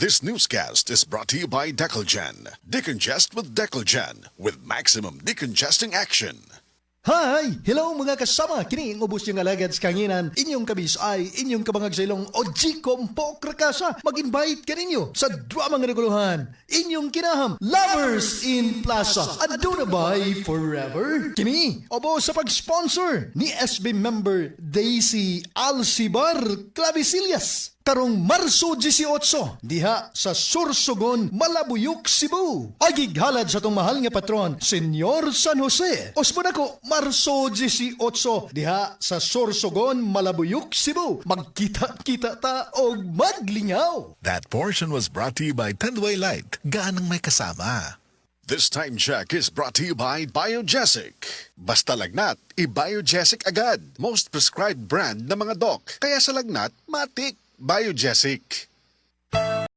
This newscast is brought to you by Decalgen. Decongest with Decalgen with maximum decongesting action. Hi! Hello mga kasama! Kini ang ubos yung alagad sa kanginan. Inyong kabis ay inyong kabangag sa ilong o G-Compo Krakasa. Mag-invite ka ninyo sa dramang reguluhan. Inyong kinaham, Lovers in Plaza. Ando na ba'y forever? Kini, obo sa pag-sponsor ni SB member Daisy Alcibar Clavisillas. Karong Marso 18, diha sa Sursogon, Malabuyok, Cebu. Agighalad sa tong mahal nga patron, Senyor San Jose. Osmon ako, Marso 18, diha sa Sursogon, Malabuyok, Cebu. Magkita-kita ta o maglingaw. That portion was brought to you by Tendway Light. Gaanang may kasama. This time check is brought to you by Biogesic. Basta lagnat, i-Biogesic agad. Most prescribed brand ng mga doc. Kaya sa lagnat, matik. Biogesic.